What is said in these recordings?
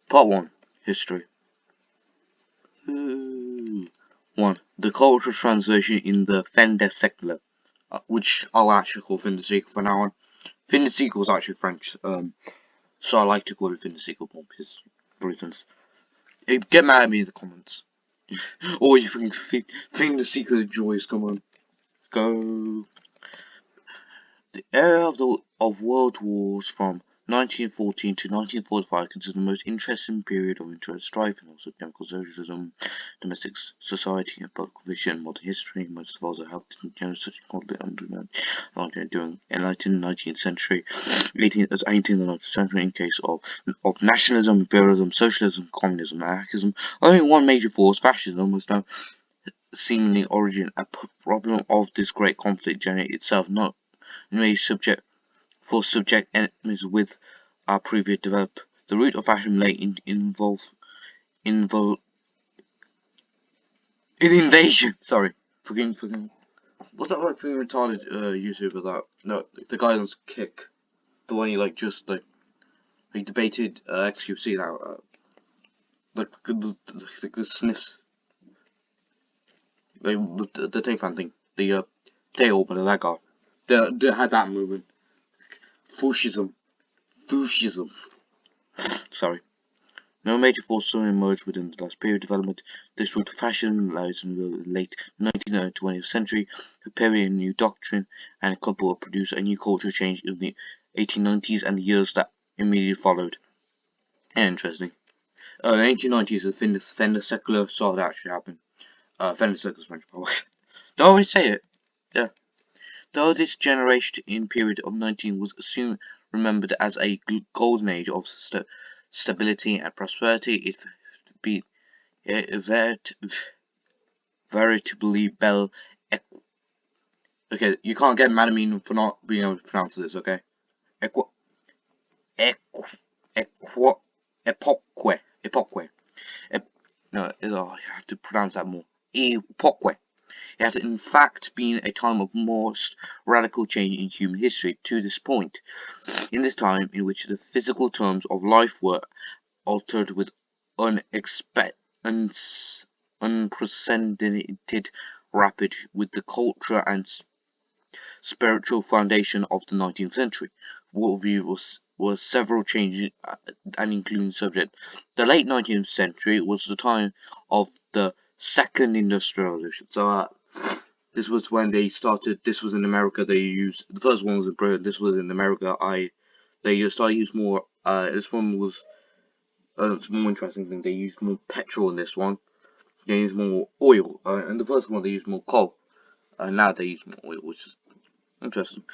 Part 1. History. 1. The cultural translation in the fin de siècle, which I'll actually call fin de siècle from now on. Fin de siècle was actually French, so I like to call it fin de siècle more because reasons. Get mad at me in the comments. Or you think fin de siècle enjoys, come on. Go. The era of world wars from 1914 to 1945 considered the most interesting period of interest, strife, and also chemical socialism, domestic society, and political vision in modern history. Most of us helped in general such conflict during the enlightened 19th century, 18th and 19th century in case of nationalism, imperialism, socialism, communism, anarchism. Only one major force, fascism, was now seemingly origin. A problem of this great conflict generated itself not may subject enemies with our previous develop. The root of fascism lay in invasion. Sorry, fucking. What's that like fucking retarded YouTuber that? No, the guy on Kick, the one he debated XQC now. The sniffs, the tape fan thing, the tail opener, that guy. They had that movement. Fascism. Sorry. No major force soon emerged within the last period of development. This route to fascism lies in the late 19th and 20th century, preparing a new doctrine and a couple of produce a new cultural change in the 1890s and the years that immediately followed. Interesting. In the 1890s, the fin de siècle started to actually happen. Fin de siècle is French, by the way. Did I already say it? Yeah. Though this generation in period of 19 was soon remembered as a golden age of stability and prosperity, it be veritably belle. Okay, you can't get mad at me for not being able to pronounce this. Okay, epoque. No, you have to pronounce that more. Epoque. It had in fact been a time of most radical change in human history to this point. In this time in which the physical terms of life were altered with unprecedented rapid with the culture and spiritual foundation of the 19th century. Worldview was several changes and including subject. The late 19th century was the time of the second industrial revolution. So this was when they started. This was in America. They used the first one was in Britain. This was in America. They started use more. This one was it's a more interesting thing. They used more petrol in this one. They used more oil. And the first one they used more coal. Now they use more oil, which is interesting.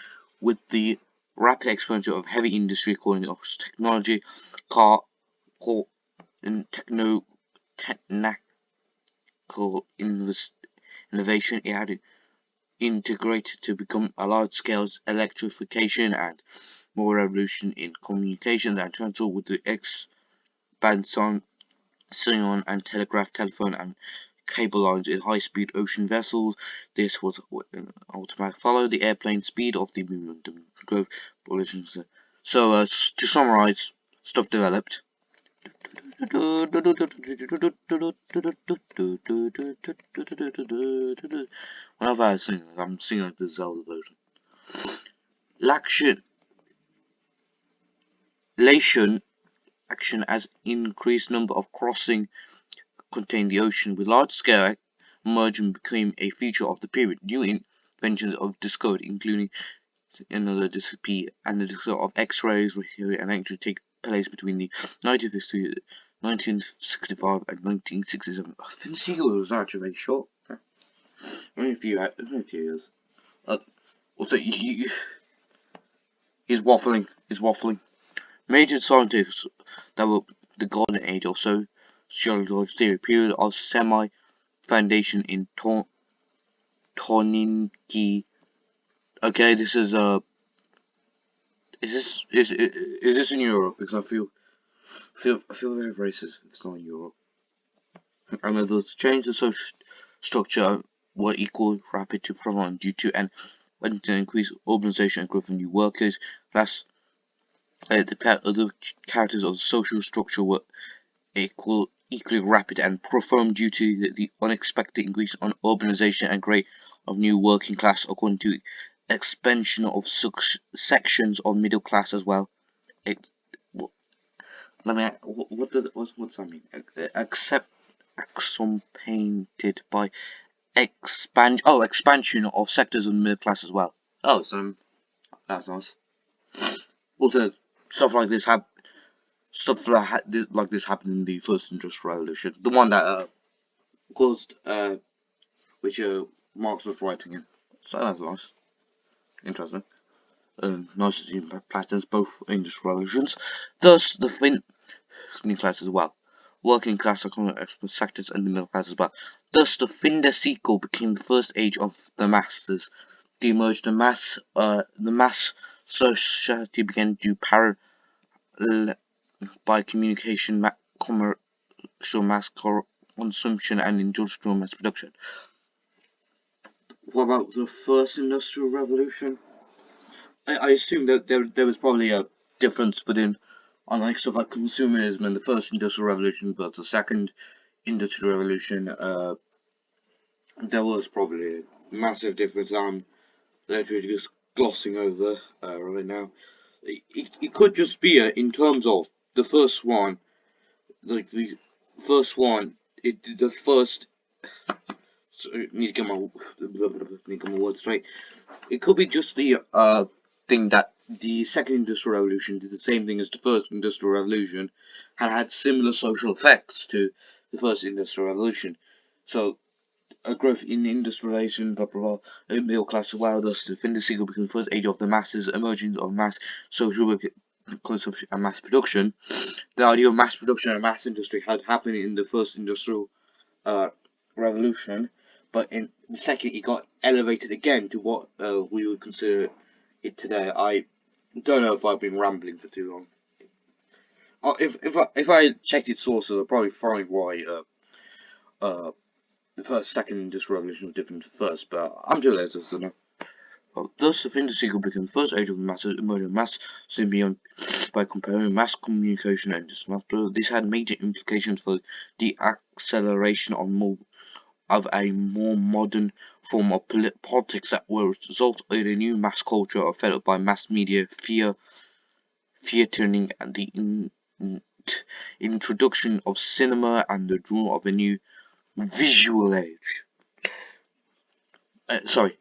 With the rapid expansion of heavy industry according to technology, car, and technical innovation, it had integrated to become a large-scale electrification and more revolution in communication and transport with the expansion and telegraph, telephone, and cable lines in high-speed ocean vessels. This was automatic follow the airplane speed of the movement growth. So to summarize, stuff developed. Whenever I sing, I'm singing like the Zelda version. Action as increased number of crossing contained the ocean with large-scale merging became a feature of the period. New inventions of discovered, including another discipline and the discovery of X-rays, and electricity take place between the 1965 and 1967. I think the sequel was actually very short. Only a few years. Also, he's waffling. Major scientists that were the golden age or so, sociological theory, period of semi-foundation in Toninki. Okay, this is is this in Europe? Because I feel very racist if it's not in Europe. And the change in social structure were equally rapid to prolong due to an increased urbanization and growth of new workers class The characters of the social structure were equally rapid and profound due to the unexpected increase on urbanization and growth of new working class, according to expansion of sections of middle class as well. It, Let me. What's that mean? Accept accompanied by expansion of sectors of the middle class as well. Oh, so that's nice. Also, stuff like this like this happened in the first industrial revolution, the one that caused which Marx was writing in. So that's nice, interesting, nice to see patterns both industrial revolutions. Thus, the middle class as well. Working class economic sectors and the middle class as well. Thus, the fin de siècle became the first age of the masses. The emerged the mass society began to parallel by communication, commercial mass consumption, and industrial mass production. What about the first industrial revolution? I assume that there was probably a difference within, unlike stuff like consumerism and the first industrial revolution, but the second industrial revolution, there was probably a massive difference. I'm literally just glossing over right now. It could just be in terms of the first one, like the first one, the first. So, need to get my words straight. It could be just the thing that the second industrial revolution did the same thing as the first industrial revolution, and had similar social effects to the first industrial revolution. So a growth in industrialization, blah blah blah, middle class allowed us to fin the siècle become the first age of the masses, emergence of mass social consumption and mass production. The idea of mass production and mass industry had happened in the first industrial revolution, but in the second it got elevated again to what we would consider it today. I don't know if I've been rambling for too long. If I checked its sources, I'll probably find why the second industrial revolution was different to the first, but I'm too lazy to know. Thus, the fin de siècle became the first age of emerging mass symbiont by comparing mass communication and industrial. This had major implications for the acceleration of a more modern form of politics that will result in a new mass culture fed by mass media, theatering, and the introduction of cinema and the dawn of a new visual age. Sorry.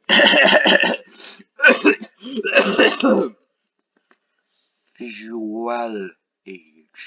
Visual age.